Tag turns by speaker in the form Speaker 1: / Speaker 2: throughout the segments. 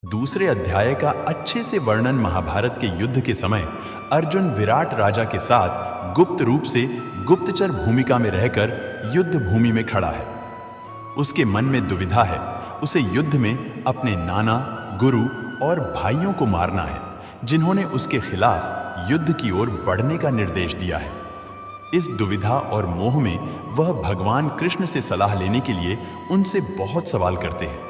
Speaker 1: दूसरे अध्याय का अच्छे से वर्णन महाभारत के युद्ध के समय अर्जुन विराट राजा के साथ गुप्त रूप से गुप्तचर भूमिका में रहकर युद्ध भूमि में खड़ा है। उसके मन में दुविधा है, उसे युद्ध में अपने नाना, गुरु और भाइयों को मारना है, जिन्होंने उसके खिलाफ युद्ध की ओर बढ़ने का निर्देश दिया है। इस दुविधा और मोह में वह भगवान कृष्ण से सलाह लेने के लिए उनसे बहुत सवाल करते हैं।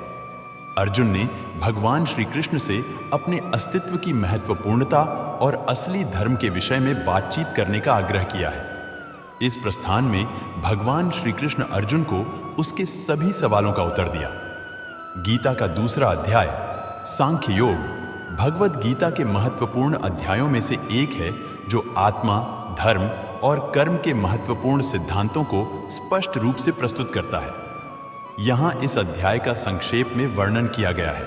Speaker 1: अर्जुन ने भगवान श्री कृष्ण से अपने अस्तित्व की महत्वपूर्णता और असली धर्म के विषय में बातचीत करने का आग्रह किया है। इस प्रस्थान में भगवान श्री कृष्ण अर्जुन को उसके सभी सवालों का उत्तर दिया। गीता का दूसरा अध्याय सांख्य योग भगवद गीता के महत्वपूर्ण अध्यायों में से एक है, जो आत्मा, धर्म और कर्म के महत्वपूर्ण सिद्धांतों को स्पष्ट रूप से प्रस्तुत करता है। यहाँ इस अध्याय का संक्षेप में वर्णन किया गया है।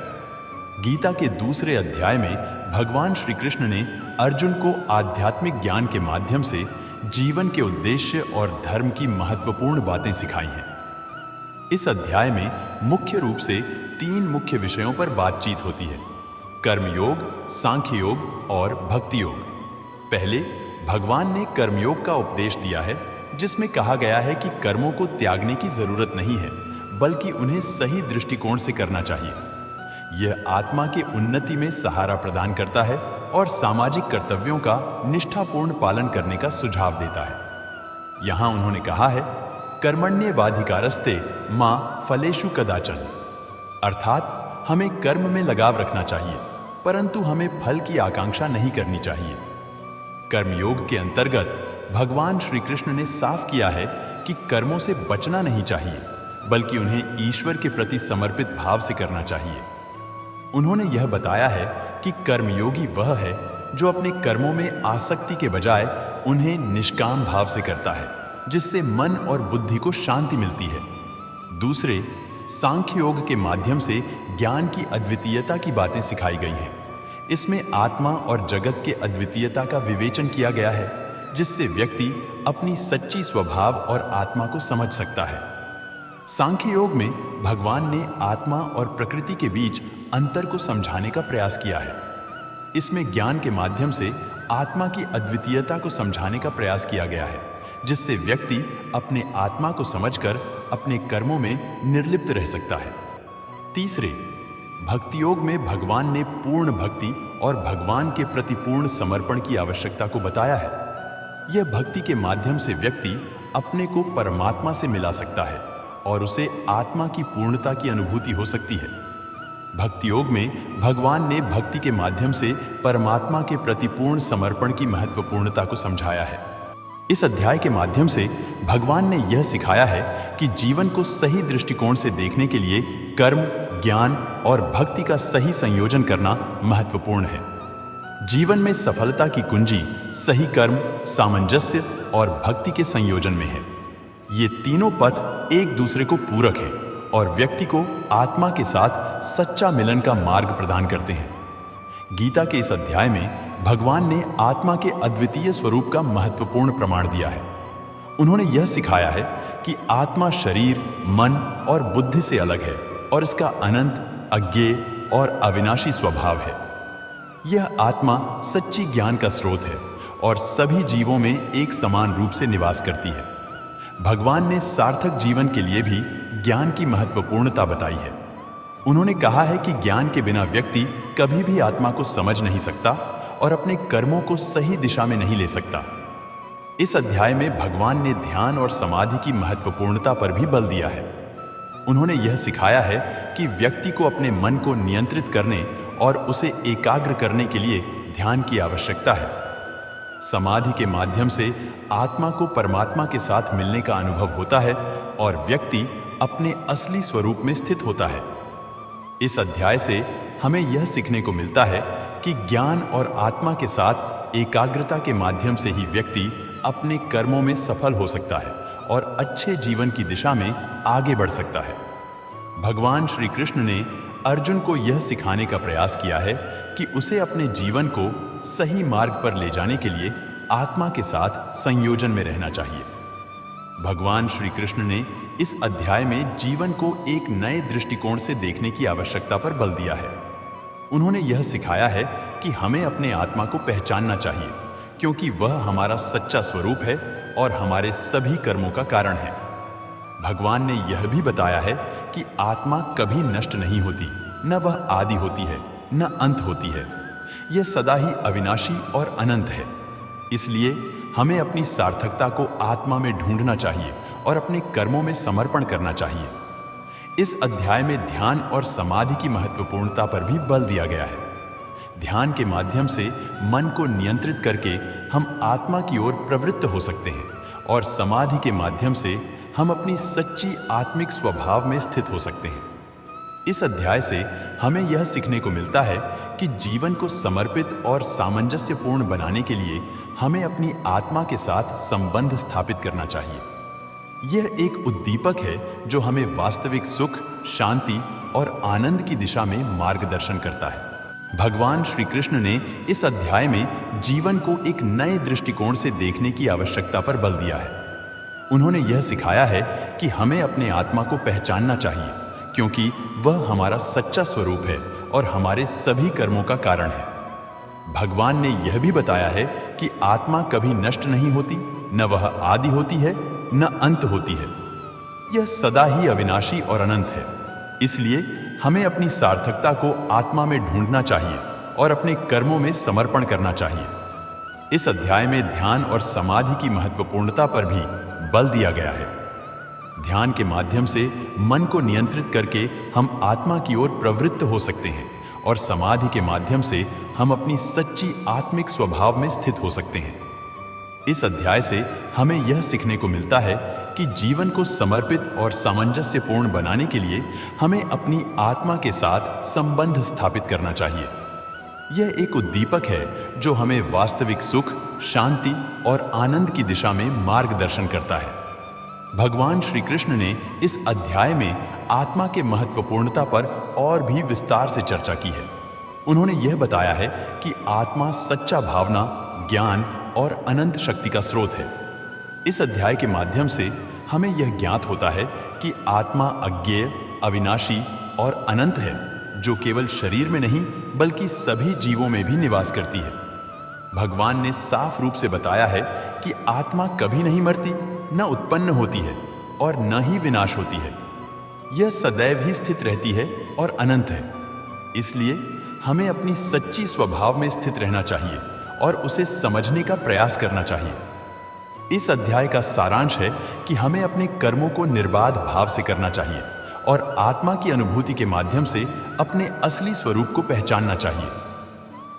Speaker 1: गीता के दूसरे अध्याय में भगवान श्री कृष्ण ने अर्जुन को आध्यात्मिक ज्ञान के माध्यम से जीवन के उद्देश्य और धर्म की महत्वपूर्ण बातें सिखाई हैं। इस अध्याय में मुख्य रूप से 3 मुख्य विषयों पर बातचीत होती है: कर्मयोग, सांख्य योग और भक्ति योग। पहले भगवान ने कर्मयोग का उपदेश दिया है, जिसमें कहा गया है कि कर्मों को त्यागने की जरूरत नहीं है, बल्कि उन्हें सही दृष्टिकोण से करना चाहिए। यह आत्मा के उन्नति में सहारा प्रदान करता है और सामाजिक कर्तव्यों का निष्ठापूर्ण पालन करने का सुझाव देता है। यहाँ उन्होंने कहा है, कर्मण्येवाधिकारस्ते मा फलेषु कदाचन, अर्थात हमें कर्म में लगाव रखना चाहिए, परंतु हमें फल की आकांक्षा नहीं करनी चाहिए। कर्मयोग के अंतर्गत भगवान श्री कृष्ण ने साफ किया है कि कर्मों से बचना नहीं चाहिए, बल्कि उन्हें ईश्वर के प्रति समर्पित भाव से करना चाहिए। उन्होंने यह बताया है कि कर्मयोगी वह है जो अपने कर्मों में आसक्ति के बजाय उन्हें निष्काम भाव से करता है, जिससे मन और बुद्धि को शांति मिलती है। दूसरे, सांख्य योग के माध्यम से ज्ञान की अद्वितीयता की बातें सिखाई गई हैं। इसमें आत्मा और जगत के अद्वितीयता का विवेचन किया गया है, जिससे व्यक्ति अपनी सच्ची स्वभाव और आत्मा को समझ सकता है। सांख्य योग में भगवान ने आत्मा और प्रकृति के बीच अंतर को समझाने का प्रयास किया है। इसमें ज्ञान के माध्यम से आत्मा की अद्वितीयता को समझाने का प्रयास किया गया है, जिससे व्यक्ति अपने आत्मा को समझकर अपने कर्मों में निर्लिप्त रह सकता है। तीसरे, भक्ति योग में भगवान ने पूर्ण भक्ति और भगवान के प्रति पूर्ण समर्पण की आवश्यकता को बताया है। यह भक्ति के माध्यम से व्यक्ति अपने को परमात्मा से मिला सकता है और उसे आत्मा की पूर्णता की अनुभूति हो सकती है। भक्ति योग में भगवान ने भक्ति के माध्यम से परमात्मा के प्रति पूर्ण समर्पण की महत्वपूर्णता को समझाया है। इस अध्याय के माध्यम से भगवान ने यह सिखाया है कि जीवन को सही दृष्टिकोण से देखने के लिए कर्म, ज्ञान और भक्ति का सही संयोजन करना महत्वपूर्ण है। जीवन में सफलता की कुंजी सही कर्म, सामंजस्य और भक्ति के संयोजन में है। ये तीनों पथ एक दूसरे को पूरक है और व्यक्ति को आत्मा के साथ सच्चा मिलन का मार्ग प्रदान करते हैं। गीता के इस अध्याय में भगवान ने आत्मा के अद्वितीय स्वरूप का महत्वपूर्ण प्रमाण दिया है। उन्होंने यह सिखाया है कि आत्मा शरीर, मन और बुद्धि से अलग है और इसका अनंत, अज्ञेय और अविनाशी स्वभाव है। यह आत्मा सच्ची ज्ञान का स्रोत है और सभी जीवों में एक समान रूप से निवास करती है। भगवान ने सार्थक जीवन के लिए भी ज्ञान की महत्वपूर्णता बताई है। उन्होंने कहा है कि ज्ञान के बिना व्यक्ति कभी भी आत्मा को समझ नहीं सकता और अपने कर्मों को सही दिशा में नहीं ले सकता। इस अध्याय में भगवान ने ध्यान और समाधि की महत्वपूर्णता पर भी बल दिया है। उन्होंने यह सिखाया है कि व्यक्ति को अपने मन को नियंत्रित करने और उसे एकाग्र करने के लिए ध्यान की आवश्यकता है। समाधि के माध्यम से आत्मा को परमात्मा के साथ मिलने का अनुभव होता है और व्यक्ति अपने असली स्वरूप में स्थित होता है। इस अध्याय से हमें यह सीखने को मिलता है कि ज्ञान और आत्मा के साथ एकाग्रता के माध्यम से ही व्यक्ति अपने कर्मों में सफल हो सकता है और अच्छे जीवन की दिशा में आगे बढ़ सकता है। भगवान श्री कृष्ण ने अर्जुन को यह सिखाने का प्रयास किया है कि उसे अपने जीवन को सही मार्ग पर ले जाने के लिए आत्मा के साथ संयोजन में रहना चाहिए। भगवान श्री कृष्ण ने इस अध्याय में जीवन को एक नए दृष्टिकोण से देखने की आवश्यकता पर बल दिया है। उन्होंने यह सिखाया है कि हमें अपने आत्मा को पहचानना चाहिए, क्योंकि वह हमारा सच्चा स्वरूप है और हमारे सभी कर्मों का कारण है। भगवान ने यह भी बताया है कि आत्मा कभी नष्ट नहीं होती, न वह आदि होती है न अंत होती है। यह सदा ही अविनाशी और अनंत है। इसलिए हमें अपनी सार्थकता को आत्मा में ढूंढना चाहिए और अपने कर्मों में समर्पण करना चाहिए। इस अध्याय में ध्यान और समाधि की महत्वपूर्णता पर भी बल दिया गया है। ध्यान के माध्यम से मन को नियंत्रित करके हम आत्मा की ओर प्रवृत्त हो सकते हैं और समाधि के माध्यम से हम अपनी सच्ची आत्मिक स्वभाव में स्थित हो सकते हैं। इस अध्याय से हमें यह सीखने को मिलता है कि जीवन को समर्पित और सामंजस्यपूर्ण बनाने के लिए हमें अपनी आत्मा के साथ संबंध स्थापित करना चाहिए। यह एक उद्दीपक है जो हमें वास्तविक सुख, शांति और आनंद की दिशा में मार्गदर्शन करता है। भगवान श्री कृष्ण ने इस अध्याय में जीवन को एक नए दृष्टिकोण से देखने की आवश्यकता पर बल दिया है। उन्होंने यह सिखाया है कि हमें अपने आत्मा को पहचानना चाहिए, क्योंकि वह हमारा सच्चा स्वरूप है और हमारे सभी कर्मों का कारण है। भगवान ने यह भी बताया है कि आत्मा कभी नष्ट नहीं होती, न वह आदि होती है न अंत होती है। यह सदा ही अविनाशी और अनंत है। इसलिए हमें अपनी सार्थकता को आत्मा में ढूंढना चाहिए और अपने कर्मों में समर्पण करना चाहिए। इस अध्याय में ध्यान और समाधि की महत्वपूर्णता पर भी बल दिया गया है। ध्यान के माध्यम से मन को नियंत्रित करके हम आत्मा की ओर प्रवृत्त हो सकते हैं और समाधि के माध्यम से हम अपनी सच्ची आत्मिक स्वभाव में स्थित हो सकते हैं। इस अध्याय से हमें यह सीखने को मिलता है कि जीवन को समर्पित और सामंजस्यपूर्ण बनाने के लिए हमें अपनी आत्मा के साथ संबंध स्थापित करना चाहिए। यह एक उद्दीपक है जो हमें वास्तविक सुख, शांति और आनंद की दिशा में मार्गदर्शन करता है। भगवान श्री कृष्ण ने इस अध्याय में आत्मा के महत्वपूर्णता पर और भी विस्तार से चर्चा की है। उन्होंने यह बताया है कि आत्मा सच्चा भावना, ज्ञान और अनंत शक्ति का स्रोत है। इस अध्याय के माध्यम से हमें यह ज्ञात होता है कि आत्मा अज्ञेय, अविनाशी और अनंत है, जो केवल शरीर में नहीं बल्कि सभी जीवों में भी निवास करती है। भगवान ने साफ रूप से बताया है कि आत्मा कभी नहीं मरती, न उत्पन्न होती है और न ही विनाश होती है। यह सदैव ही स्थित रहती है और अनंत है। इसलिए हमें अपनी सच्ची स्वभाव में स्थित रहना चाहिए और उसे समझने का प्रयास करना चाहिए। इस अध्याय का सारांश है कि हमें अपने कर्मों को निर्बाध भाव से करना चाहिए और आत्मा की अनुभूति के माध्यम से अपने असली स्वरूप को पहचानना चाहिए।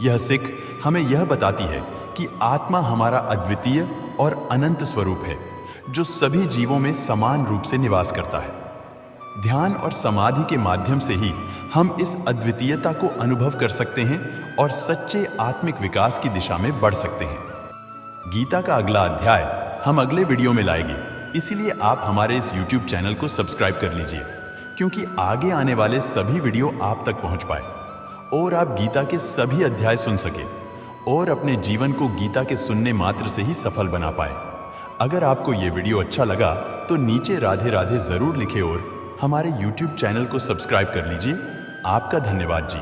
Speaker 1: यह सिख हमें यह बताती है कि आत्मा हमारा अद्वितीय और अनंत स्वरूप है, जो सभी जीवों में समान रूप से निवास करता है। ध्यान और समाधि के माध्यम से ही हम इस अद्वितीयता को अनुभव कर सकते हैं और सच्चे आत्मिक विकास की दिशा में बढ़ सकते हैं। गीता का अगला अध्याय हम अगले वीडियो में लाएंगे, इसीलिए आप हमारे इस YouTube चैनल को सब्सक्राइब कर लीजिए, क्योंकि आगे आने वाले सभी वीडियो आप तक पहुंच पाए और आप गीता के सभी अध्याय सुन सके और अपने जीवन को गीता के सुनने मात्र से ही सफल बना पाए। अगर आपको ये वीडियो अच्छा लगा तो नीचे राधे राधे जरूर लिखें और हमारे YouTube चैनल को सब्सक्राइब कर लीजिए। आपका धन्यवाद जी।